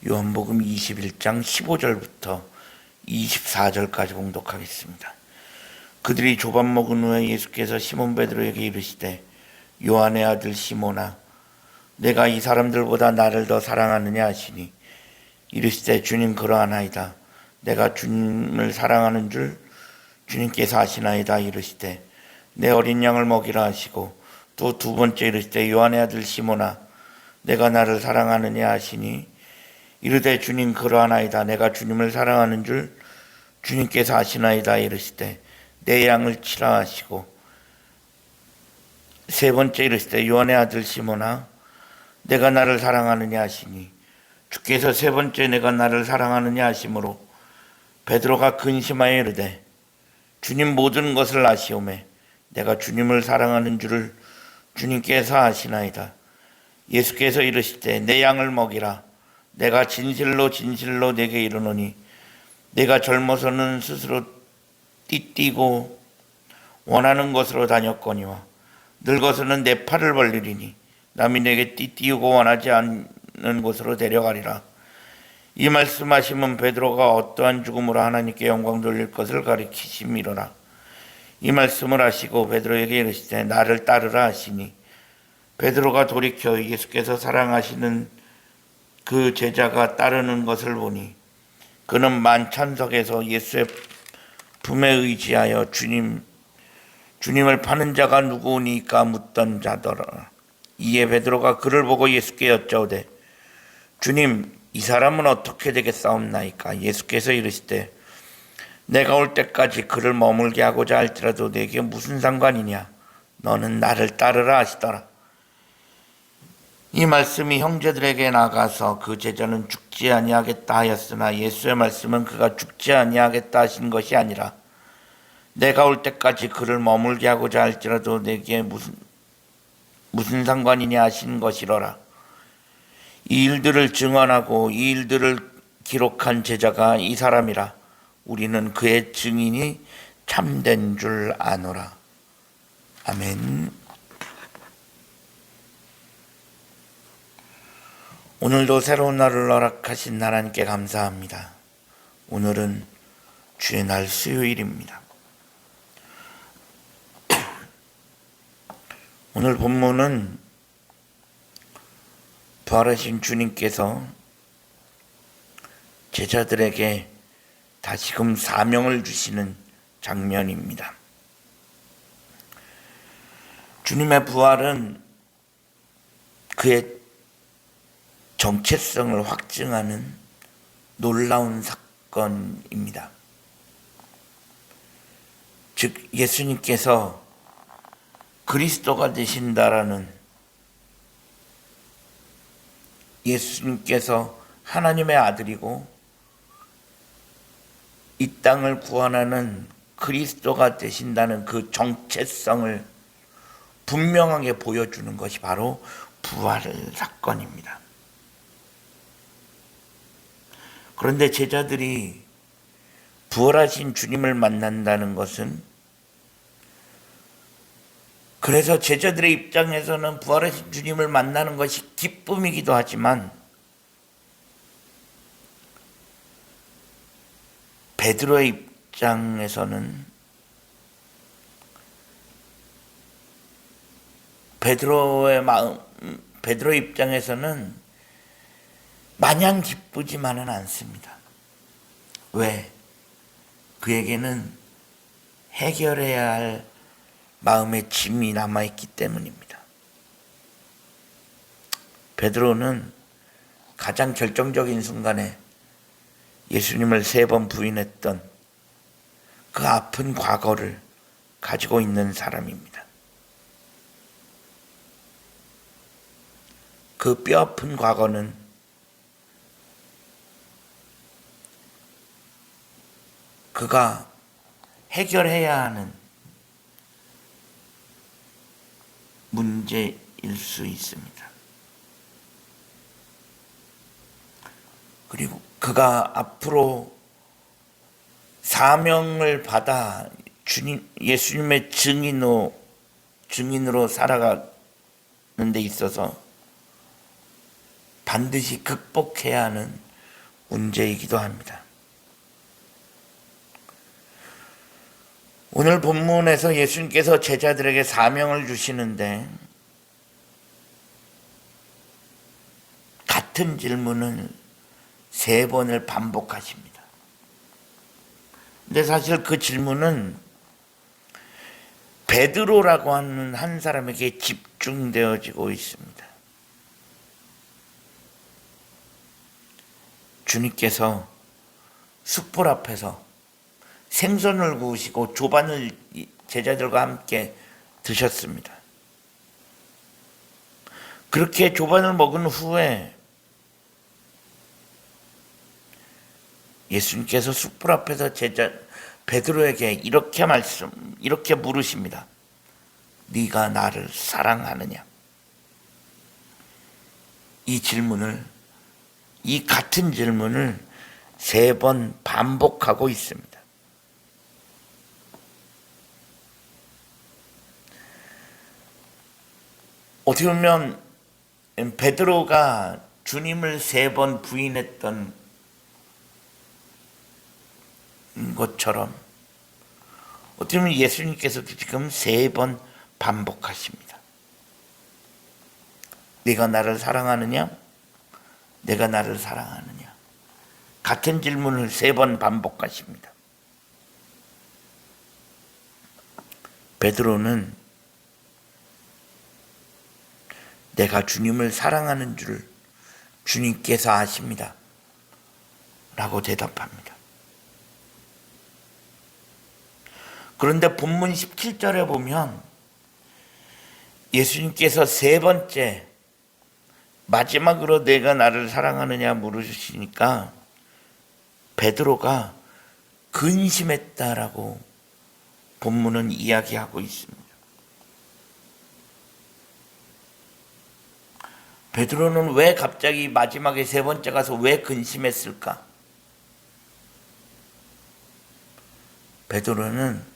요한복음 21장 15절부터 24절까지 봉독하겠습니다. 그들이 조밥 먹은 후에 예수께서 시몬 베드로에게 이르시되 요한의 아들 시몬아 내가 이 사람들보다 나를 더 사랑하느냐 하시니 이르시되 주님 그러하나이다. 내가 주님을 사랑하는 줄 주님께서 아시나이다. 이르시되 내 어린 양을 먹이라 하시고 또 두 번째 이르시되 요한의 아들 시몬아 내가 나를 사랑하느냐 하시니 이르되 주님 그러하나이다. 내가 주님을 사랑하는 줄 주님께서 아시나이다. 이르시되 내 양을 치라 하시고 세 번째 이르시되 요한의 아들 시몬아 내가 나를 사랑하느냐 하시니 주께서 세 번째 내가 나를 사랑하느냐 하심으로 베드로가 근심하여 이르되 주님 모든 것을 아시오매 내가 주님을 사랑하는 줄을 주님께서 아시나이다. 예수께서 이르시되 내 양을 먹이라. 내가 진실로 진실로 내게 이르노니 내가 젊어서는 스스로 띠띠고 원하는 곳으로 다녔거니와 늙어서는 내 팔을 벌리리니 남이 내게 띠띠우고 원하지 않는 곳으로 데려가리라. 이 말씀하시면 베드로가 어떠한 죽음으로 하나님께 영광 돌릴 것을 가리키심이로라. 이 말씀을 하시고 베드로에게 이르시되 나를 따르라 하시니 베드로가 돌이켜 예수께서 사랑하시는 그 제자가 따르는 것을 보니 그는 만찬석에서 예수의 품에 의지하여 주님을 파는 자가 누구니까 묻던 자더라. 이에 베드로가 그를 보고 예수께 여짜오되 주님 이 사람은 어떻게 되겠사옵나이까? 예수께서 이르시되 내가 올 때까지 그를 머물게 하고자 할지라도 내게 무슨 상관이냐? 너는 나를 따르라 하시더라. 이 말씀이 형제들에게 나가서 그 제자는 죽지 아니하겠다 하였으나 예수의 말씀은 그가 죽지 아니하겠다 하신 것이 아니라 내가 올 때까지 그를 머물게 하고자 할지라도 내게 무슨 상관이냐 하신 것이로라. 이 일들을 증언하고 이 일들을 기록한 제자가 이 사람이라. 우리는 그의 증인이 참된 줄 아노라. 아멘. 오늘도 새로운 날을 허락하신 하나님께 감사합니다. 오늘은 주의 날 수요일입니다. 오늘 본문은 부활하신 주님께서 제자들에게 다시금 사명을 주시는 장면입니다. 주님의 부활은 그의 정체성을 확증하는 놀라운 사건입니다. 즉 예수님께서 그리스도가 되신다라는, 예수님께서 하나님의 아들이고 이 땅을 구원하는 그리스도가 되신다는 그 정체성을 분명하게 보여주는 것이 바로 부활 사건입니다. 그런데 제자들이 부활하신 주님을 만난다는 것은, 그래서 제자들의 입장에서는 부활하신 주님을 만나는 것이 기쁨이기도 하지만 베드로의 입장에서는, 베드로의 입장에서는 마냥 기쁘지만은 않습니다. 왜? 그에게는 해결해야 할 마음의 짐이 남아있기 때문입니다. 베드로는 가장 결정적인 순간에 예수님을 3번 부인했던 그 아픈 과거를 가지고 있는 사람입니다. 그 뼈아픈 과거는 그가 해결해야 하는 문제일 수 있습니다. 그리고 그가 앞으로 사명을 받아 예수님의 증인으로 살아가는 데 있어서 반드시 극복해야 하는 문제이기도 합니다. 오늘 본문에서 예수님께서 제자들에게 사명을 주시는데 같은 질문을 3번을 반복하십니다. 근데 사실 그 질문은 베드로라고 하는 한 사람에게 집중되어지고 있습니다. 주님께서 숯불 앞에서 생선을 구우시고 조반을 제자들과 함께 드셨습니다. 그렇게 조반을 먹은 후에 예수님께서 숯불 앞에서 베드로에게 이렇게 물으십니다. 네가 나를 사랑하느냐? 이 같은 질문을 3번 반복하고 있습니다. 어떻게 보면 베드로가 주님을 3번 부인했던 것처럼 어떻게 보면 예수님께서 지금 3번 반복하십니다. 네가 나를 사랑하느냐? 내가 나를 사랑하느냐? 같은 질문을 3번 반복하십니다. 베드로는 내가 주님을 사랑하는 줄 주님께서 아십니다. 라고 대답합니다. 그런데 본문 17절에 보면 예수님께서 3번째 마지막으로 내가 나를 사랑하느냐 물으시니까 베드로가 근심했다라고 본문은 이야기하고 있습니다. 베드로는 왜 갑자기 마지막에 3번째 가서 왜 근심했을까? 베드로는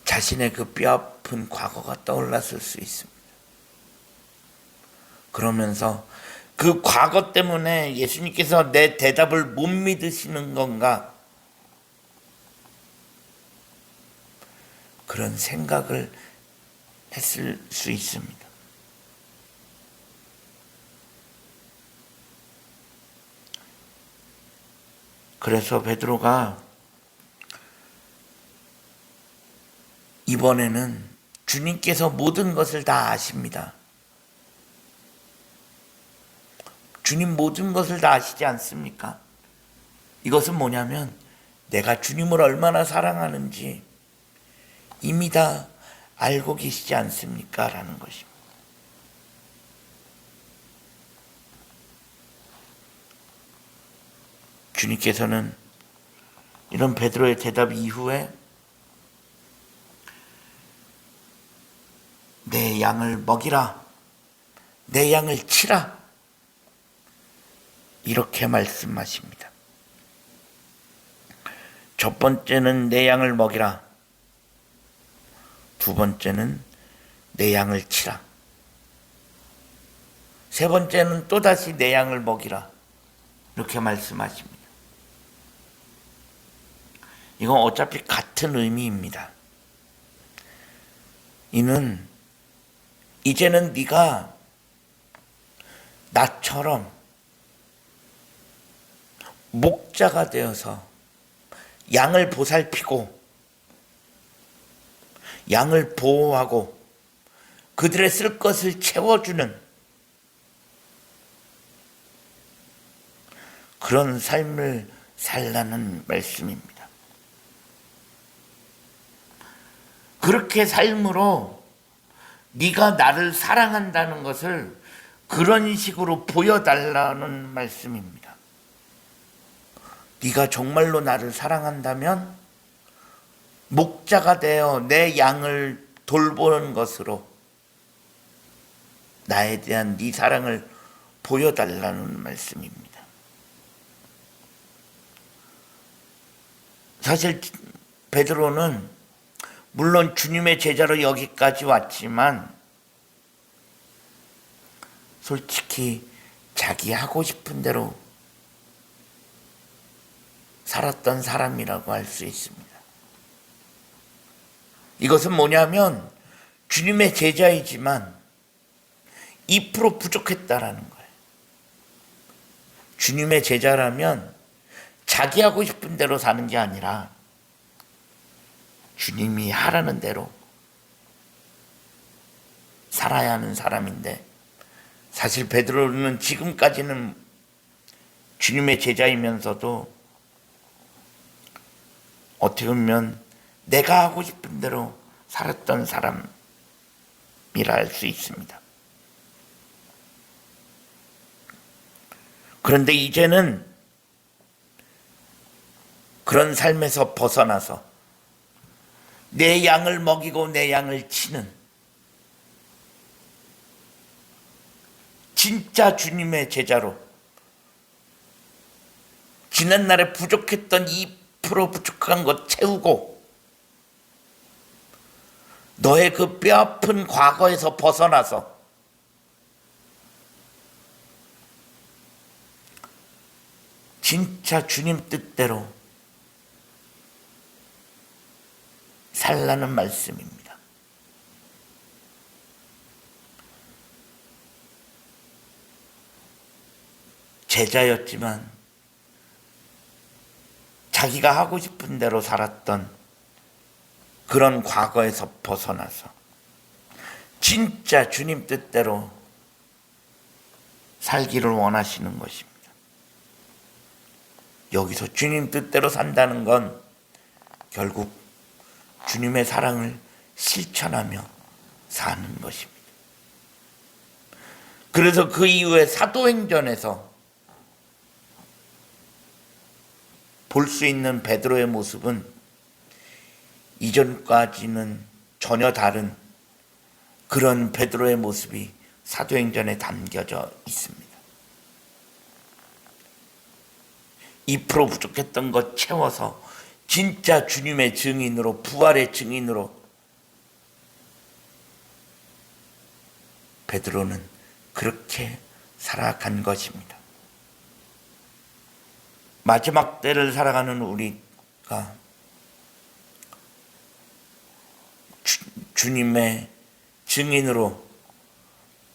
자신의 그 뼈아픈 과거가 떠올랐을 수 있습니다. 그러면서 그 과거 때문에 예수님께서 내 대답을 못 믿으시는 건가? 그런 생각을 했을 수 있습니다. 그래서 베드로가 이번에는 주님께서 모든 것을 다 아십니다. 주님 모든 것을 다 아시지 않습니까? 이것은 뭐냐면 내가 주님을 얼마나 사랑하는지 이미 다 알고 계시지 않습니까? 라는 것입니다. 주님께서는 이런 베드로의 대답 이후에 내 양을 먹이라, 내 양을 치라 이렇게 말씀하십니다. 첫 번째는 내 양을 먹이라, 두 번째는 내 양을 치라, 세 번째는 또다시 내 양을 먹이라 이렇게 말씀하십니다. 이건 어차피 같은 의미입니다. 이는 이제는 네가 나처럼 목자가 되어서 양을 보살피고 양을 보호하고 그들의 쓸 것을 채워주는 그런 삶을 살라는 말씀입니다. 그렇게 삶으로 네가 나를 사랑한다는 것을 그런 식으로 보여달라는 말씀입니다. 네가 정말로 나를 사랑한다면 목자가 되어 내 양을 돌보는 것으로 나에 대한 네 사랑을 보여달라는 말씀입니다. 사실 베드로는 물론 주님의 제자로 여기까지 왔지만 솔직히 자기 하고 싶은 대로 살았던 사람이라고 할 수 있습니다. 이것은 뭐냐면 주님의 제자이지만 2% 부족했다라는 거예요. 주님의 제자라면 자기 하고 싶은 대로 사는 게 아니라 주님이 하라는 대로 살아야 하는 사람인데, 사실 베드로는 지금까지는 주님의 제자이면서도 어떻게 보면 내가 하고 싶은 대로 살았던 사람이라 할 수 있습니다. 그런데 이제는 그런 삶에서 벗어나서 내 양을 먹이고 내 양을 치는 진짜 주님의 제자로, 지난날에 부족했던 2% 부족한 것 채우고 너의 그 뼈아픈 과거에서 벗어나서 진짜 주님 뜻대로 살라는 말씀입니다. 제자였지만 자기가 하고 싶은 대로 살았던 그런 과거에서 벗어나서 진짜 주님 뜻대로 살기를 원하시는 것입니다. 여기서 주님 뜻대로 산다는 건 결국 주님의 사랑을 실천하며 사는 것입니다. 그래서 그 이후에 사도행전에서 볼 수 있는 베드로의 모습은 이전까지는 전혀 다른 그런 베드로의 모습이 사도행전에 담겨져 있습니다. 2% 부족했던 것 채워서 진짜 주님의 증인으로, 부활의 증인으로 베드로는 그렇게 살아간 것입니다. 마지막 때를 살아가는 우리가 주님의 증인으로,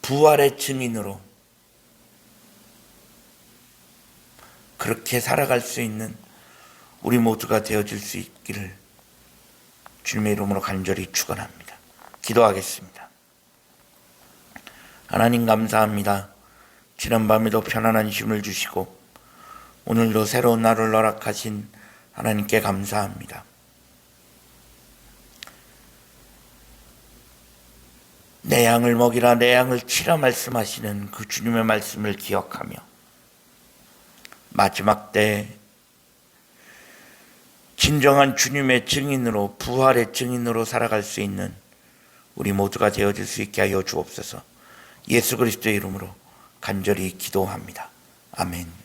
부활의 증인으로 그렇게 살아갈 수 있는 우리 모두가 되어질 수 있기를 주님의 이름으로 간절히 축원합니다. 기도하겠습니다. 하나님 감사합니다. 지난밤에도 편안한 쉼을 주시고 오늘도 새로운 날을 허락하신 하나님께 감사합니다. 내 양을 먹이라 내 양을 치라 말씀하시는 그 주님의 말씀을 기억하며 마지막 때 진정한 주님의 증인으로, 부활의 증인으로 살아갈 수 있는 우리 모두가 되어질 수 있게 하여 주옵소서. 예수 그리스도의 이름으로 간절히 기도합니다. 아멘.